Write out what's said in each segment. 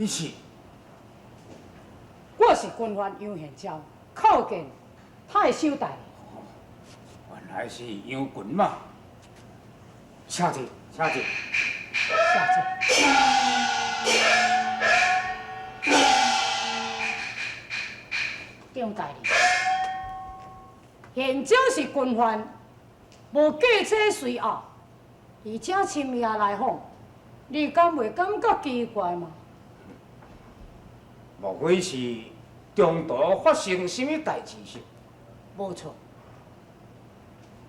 你是？我是军阀杨宪昭，叩见太守大人。原来是杨群马。请坐，请坐。谢谢。张大人，宪昭是军阀，无计车随后，而且深夜来访，你敢袂感觉奇怪吗？莫非是中途发生什么代志是？无错。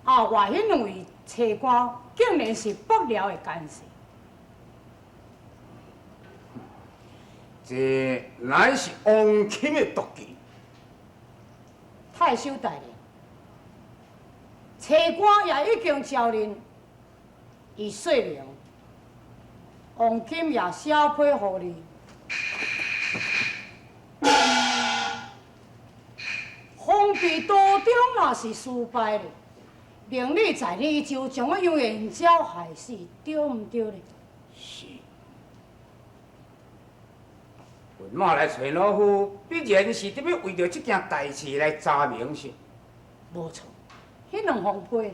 后外迄两位车官竟然是幕僚的干事。这乃是王钦的毒计。太守大人，车官也已经招认伊说明，王钦也写批互你。封闭途中也是失败的，令你在你就将我杨元昭害死，对毋对呢？是。群马来找老夫，必然是特别为着这件代志来查明是？无错，迄两封批。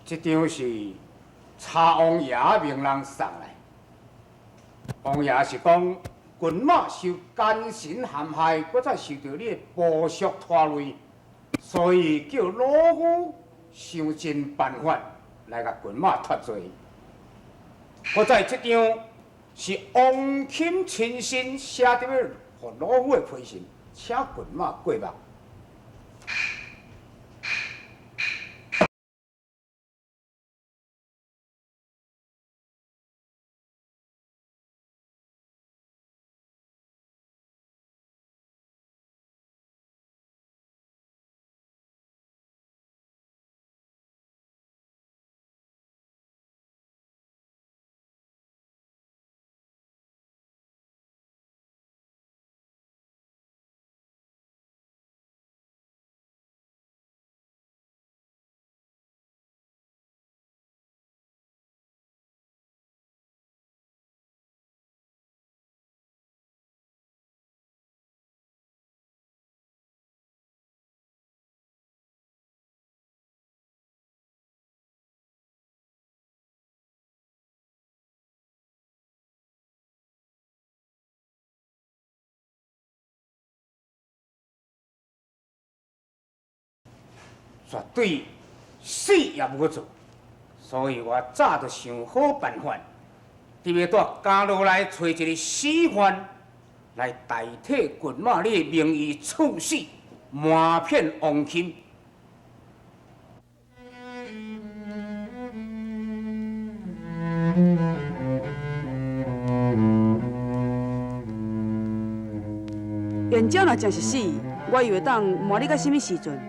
这张是查王爷命人送来。王爷是讲，群马受奸臣陷害，搁再受到你的剥削拖累，所以叫老夫想尽办法来甲群马脱罪。搁再这张是王钦亲身写入去，互老夫的批信，请群马过目。绝对死也无做，所以我早就想好办法，特别带家落来找一个死犯来代替群马你的名义处死，瞒骗王钦。元昭若真是死，我以为当瞒你到什么时阵？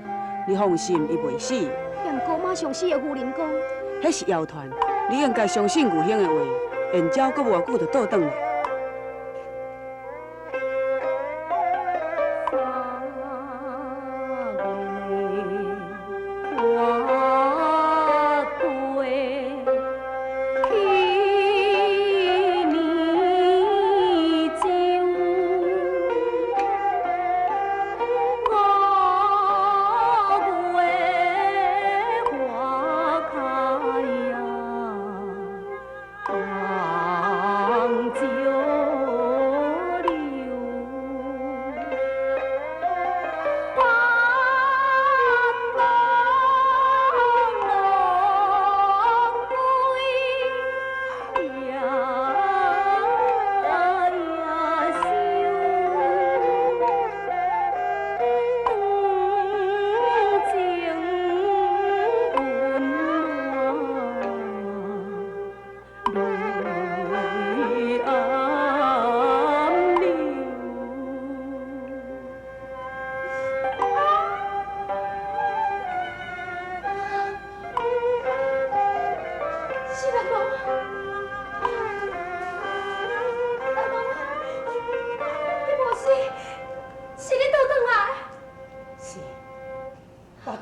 你放心，伊袂死。杨姑妈上死的牛人讲，迄是谣传，你应该相信牛兄的话。元昭阁无偌久就倒转来。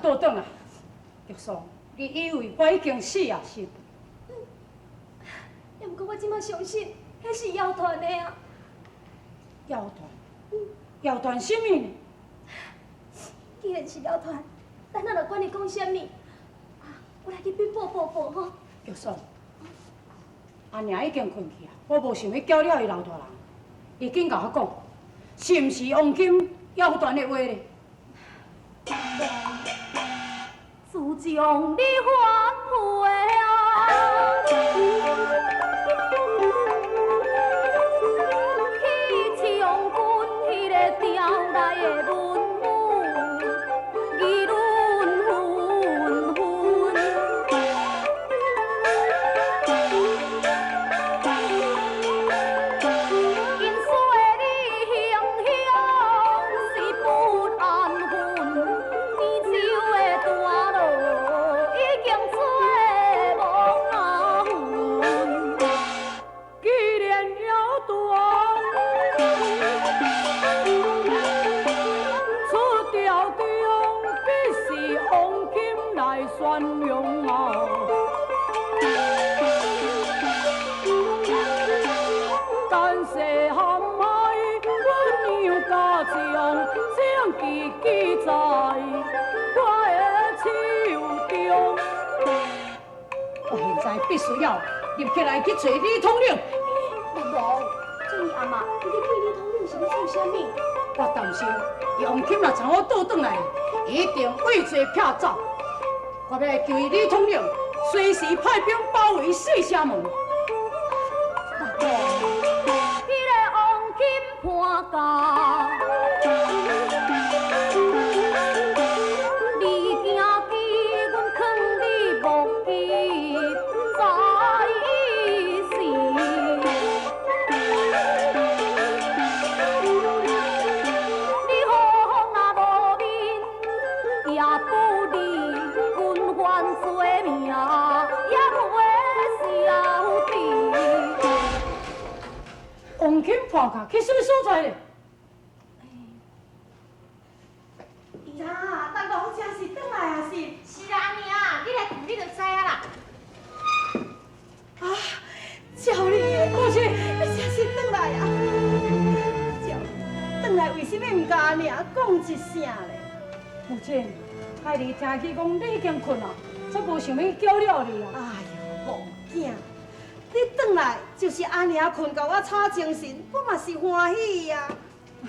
倒转来，玉霜，你以为我已经死啊是？也毋过我即马相信，迄是谣传的啊。谣传？谣传什么呢？既然是谣传，咱哪着管你讲什么？我来去禀报报报吼。玉霜，阿娘已经困去啊，我无想要叫了伊老大人。你紧甲我讲，是毋是王金谣传的话呢？自从你反悔啊，去将军迄个调来的文武，议论纷纷。因说你形象是不安分，天朝的大路已经做无阿云。既然谣传出调中，必是王金来宣扬啊！干涉陷害阮娘家将，将其记在我的手中。我现在必须要立起来去找李统领。无，这位阿嬷，你去你统领是要做啥物？我担心杨金若从我倒转来，一定畏罪撇走。我要求伊李统领随时派兵包围四城门。迄个王金判假，你惊记阮藏你目睭在时。你好风啊无面，也不离军犯罪名，也袂消敌。王金判假去什么所在呢？呀，大公真是转来啊是？是啊，娘，你来看你就知啊啦。啊，照你的，母亲，你真是转来啊！照，转来为什么唔甲阿娘讲一声咧？母亲，害你听起讲你已经困啊，才无想要叫了你啊。哎呦，王囝，你转来就是阿娘困到我吵精神，我嘛是欢喜呀。照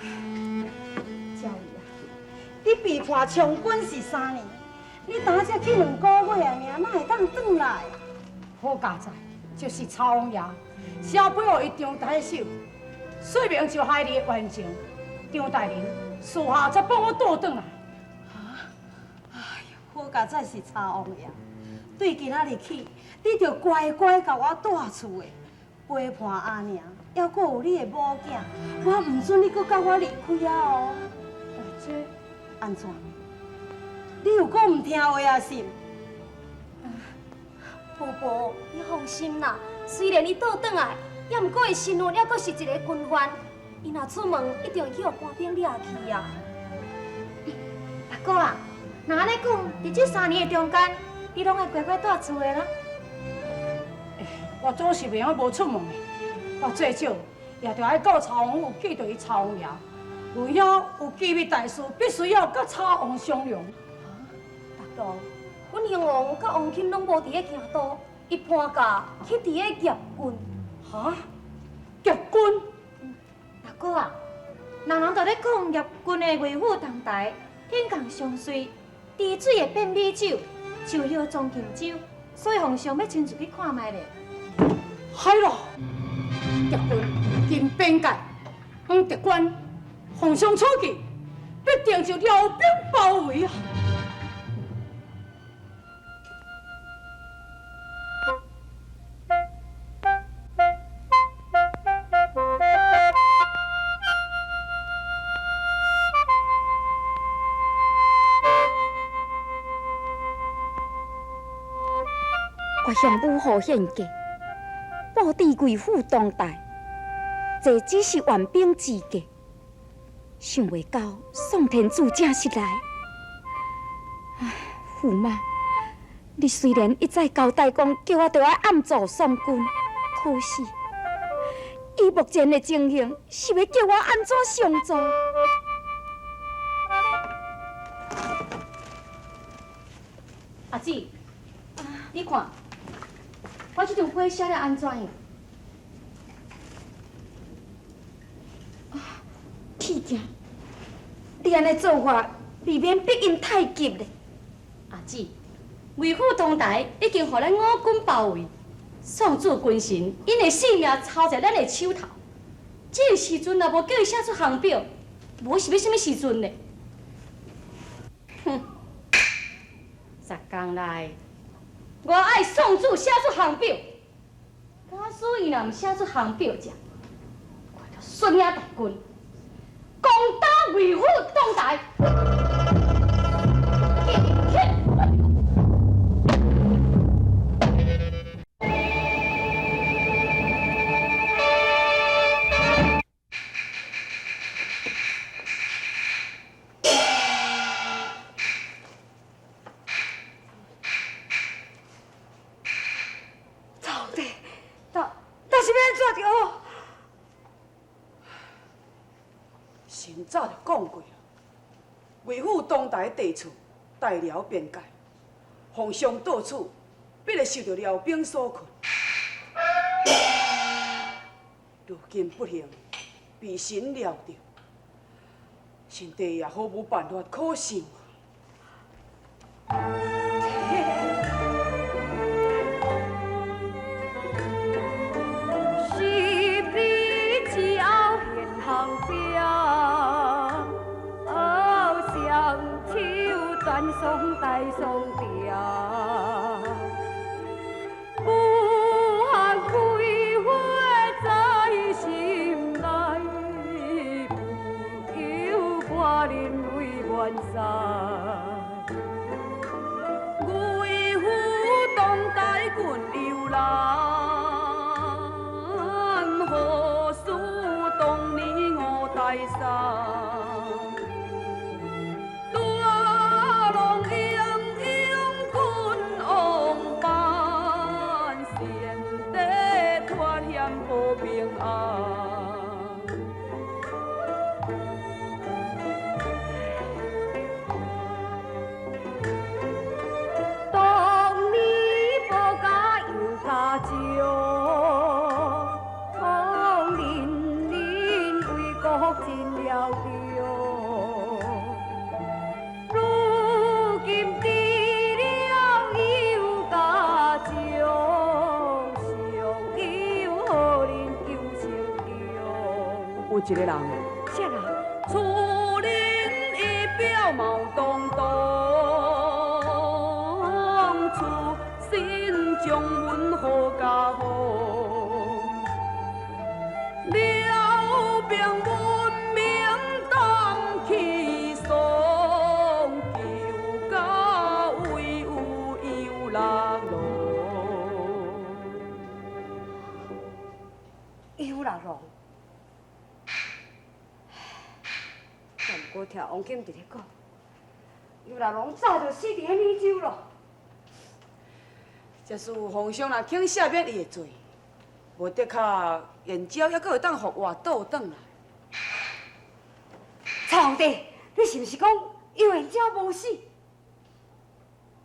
伊啊，你被判从军是3年，你当才去2个月啊，尔哪会当转来啊？好佳哉，就是曹王爷，写背后一张大手，说明就害你的冤情。张大人事后才帮我倒转来。好佳哉是查王爷，对今仔日起，你着乖乖甲我住厝的，陪伴阿娘，还阁有你的某囝，我唔准你阁甲我离开啊哦！这安怎？你有阁唔听话啊是？婆婆，你放心啦，虽然你倒转来，也毋过伊身份还阁是一个军犯，伊若出门一定会去互官兵掠去啊。阿哥啊，若安尼讲，伫这3年的中间，你拢会乖乖住厝的啦。我总是袂晓无出门的，我最少也着爱告曹王有记着伊曹王爷，有遐有机密大事，必须要甲曹王商量。大哥，阮兄王甲王钦拢无伫咧行道，伊判假去伫咧业军。哈？业军？阿哥啊，人人都咧讲业军的威武当台，天降上水，滴水会变美酒，酒料装金酒，所以皇上要亲自去看卖咧。嗨咯！业军经边界，向敌军奉上出去，必定就辽兵包围啊！我向武后献计，布置贵妇当代，这只是援兵之计，想袂到宋天柱正式来。唉，驸马，你虽然一再交代讲叫我着要暗助宋军，可是以目前的情形，是要叫我安怎相助？阿姊，你看，我这张批写了安怎样？气惊！你安尼做法，未免逼因太急咧。阿姊，魏府东台已经互咱五军包围，宋主军神因的性命操在咱的手头。这个时阵若无叫伊写出航表，无是要什么时阵呢？哼！10天内，我爱宋主写出航表。假使伊若毋写出航表者，我就率领大军攻打魏府东台。神早就讲过了，维护东台地处代辽边界，皇上到处必会受到辽兵所困。如今不幸被神料着，臣弟也毫无办法可想。送大送掉，不寒归火在心内，不由寡人为怨塞。为父当代军游览，何事当年我大山。有一个人，啥人？厝人仪表貌堂堂，厝心将阮好家好，了兵文明当起爽，求家为有有lạc路，有lạc路。我听王金伫咧讲，有人拢早就死伫迄美洲咯。假使皇上若肯赦免伊的罪，无得靠燕郊还阁会当互活倒转来。蔡皇帝，你是毋是讲有燕郊无死？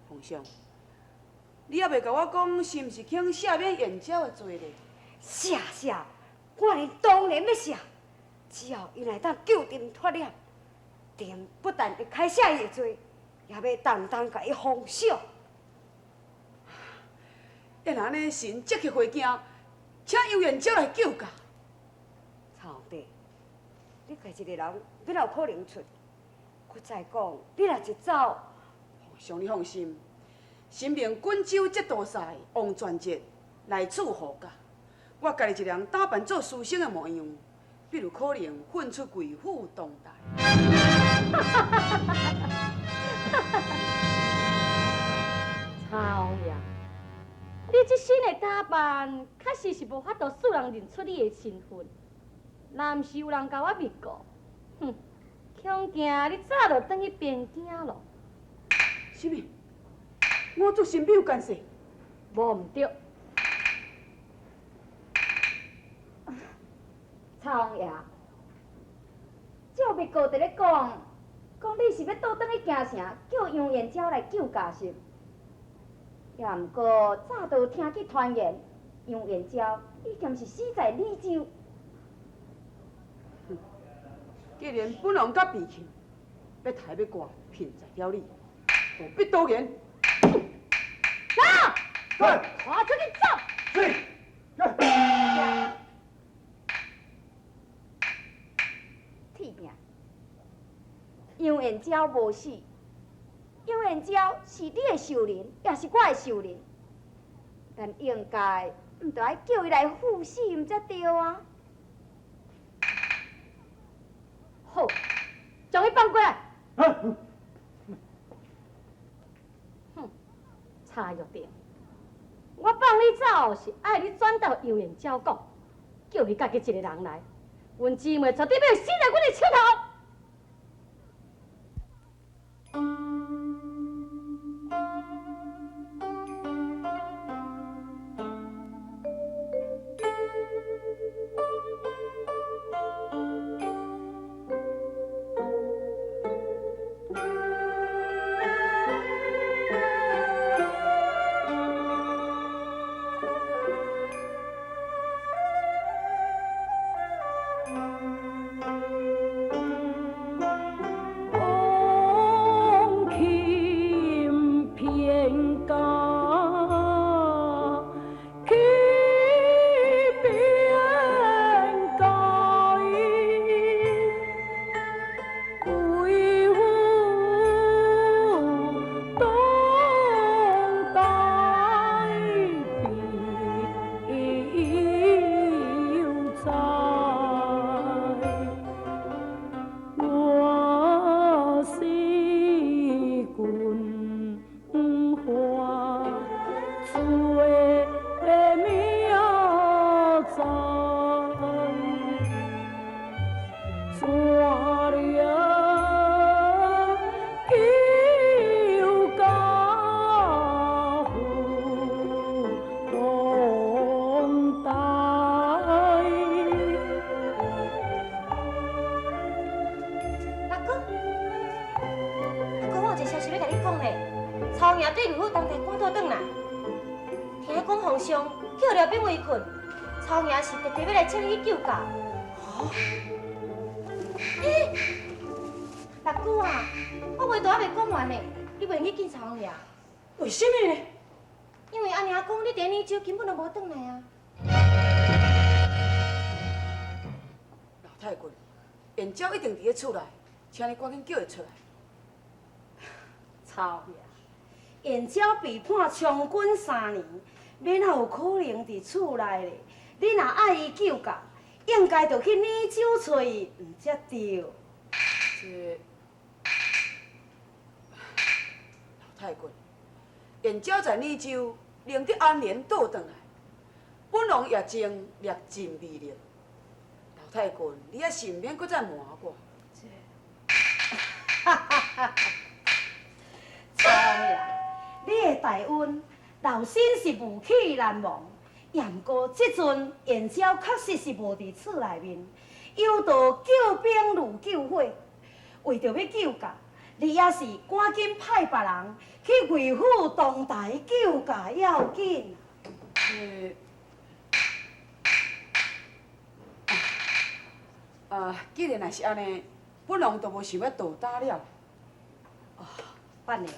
皇上，你还袂甲我讲是毋是肯赦免燕郊的罪呢？赦，我连当然要赦，只要伊来当救丁脱险。定不但会开赦伊的罪，也要当甲伊封赏。要安尼，神积极回京，请幽燕鸟来救驾。蔡皇帝，你家一个人，你哪有可能出？搁再讲，你若一走，皇上你放心，神明滚州节度使王传节来处护驾，我家己一人打扮做书生的模样，必有可能混出贵府东台。曹爷，你这身的打扮，确实是无法度使人认出你的身份。若毋是有人甲我密告，哼，恐惊你早就转去边境咯。什么？我做新表干涉，无毋对。曹王爷，照密告伫咧讲你是要倒转去京城，叫杨延昭来救家是？也毋过早都听去传言，杨延昭已经是死在李州。既然本王甲避去，要抬要挂，骗在了你，何必多言？走！对，我出去走！是。铁命！杨延昭无死，杨延昭是你的仇人，也是我的仇人，但应该毋着爱叫伊来负死，毋才对啊！好，将伊放过来。哼，差约定。我放你走是爱你转到杨延昭讲，叫伊家己一个人来，阮姊妹绝对要死在阮的手头。曹爷是特地要来请你去救驾。大姑啊，我话都还未讲完呢，你袂去见曹爷？为什么呢？因为阿娘讲你第二周根本就无转来啊。老太君，延昭一定伫咧厝内，请你赶紧叫伊出来。曹爷，延昭被判充军3年，免还有可能伫厝内咧。你若爱伊救驾，应该着去暝州找伊，毋才对。这老太君，延昭在暝州领得安然倒转来，本王也正略尽未了。老太君，你也是毋免搁再瞒我。曹爷，你的大恩，老身是无齿难忘。也毋过，即阵延昭确实是无伫厝内面，有道救兵如救火，为着要救驾，你也是赶紧派别人去维护东台救驾要紧。既然若是安尼，本王就无想要多打了。伴娘，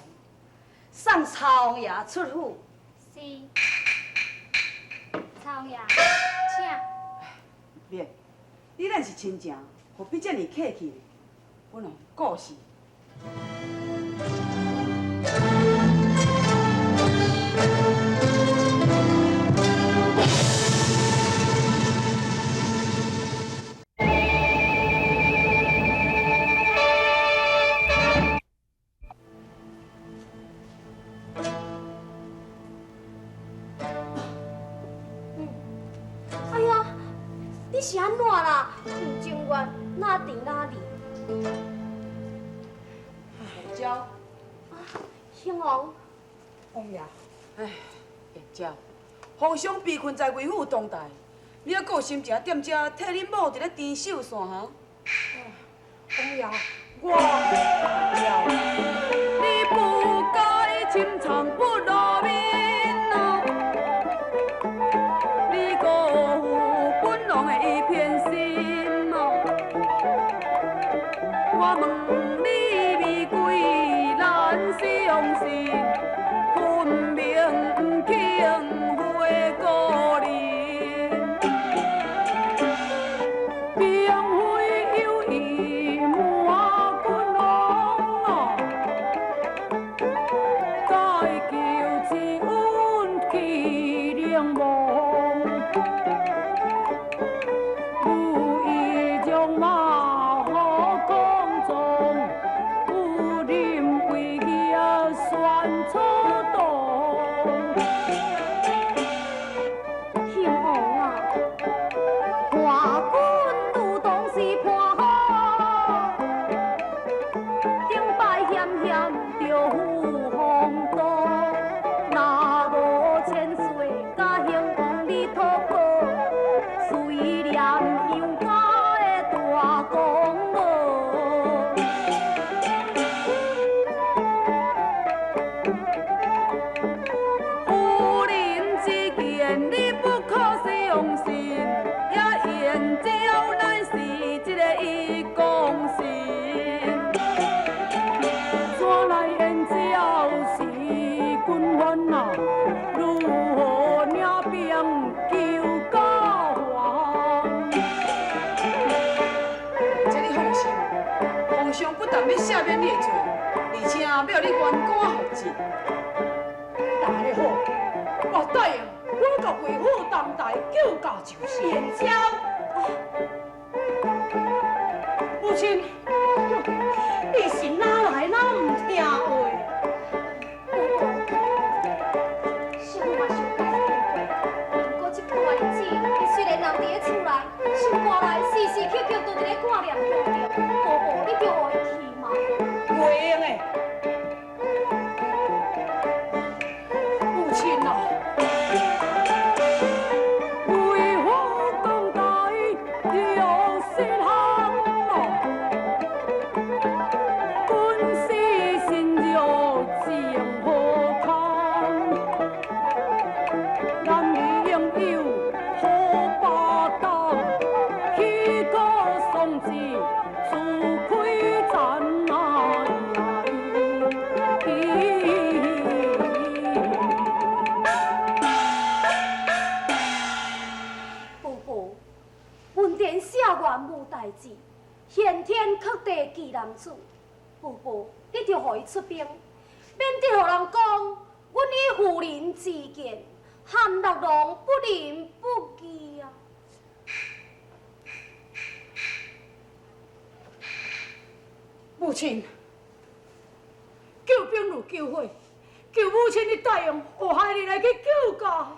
送曹王爷出府。是。曹王爷，请。免，你咱是亲情，何必这么客气呢？本王顾事。是安怎啦？有情愿哪定哪离。延昭，兄王，王爷，哎，燕姐，皇上被困在魏府当代，你还阁有心情踮遮替恁某伫咧填手线哈？王爷，我你不该深藏不露面啊！你阁有本王的一片心啊！我问你，玫瑰难相信，分明不肯回故人，并非有意瞒君王啊！该求之恩去凝望，无意将马好讲中，不忍为业算错动。兄王啊，看君如同是伴好，顶摆险险着赴风度，若无千岁甲兄王你托付，虽念杨家的大功劳。夫人之言，你不可相信，也燕昭乃是一个伊公信。怎来燕昭是君王啊？如何领兵救家还？这你放心，皇上不但要赦免你的罪，而且要你冤官复职。大咧好，我答应，我甲魏府当代救驾就是燕昭。母亲，你是哪来哪唔听话？小妹嘛想解释过，不过这段日子，伊虽然留伫咧厝内，心肝内时时刻刻都伫咧挂念着着，婆婆你着会去嘛？袂用诶，母亲啊，为何当代有失行啊？君是心肉情何堪？男女应有好巴当，岂可丧志自亏残啊！婆婆，文殿下元无代志，先天克地忌男子。婆婆，你着互伊出兵，免得互人讲阮与妇人之间含六郎不仁不义啊！母亲，救兵如救火，求母亲你答应，我害你来去救驾。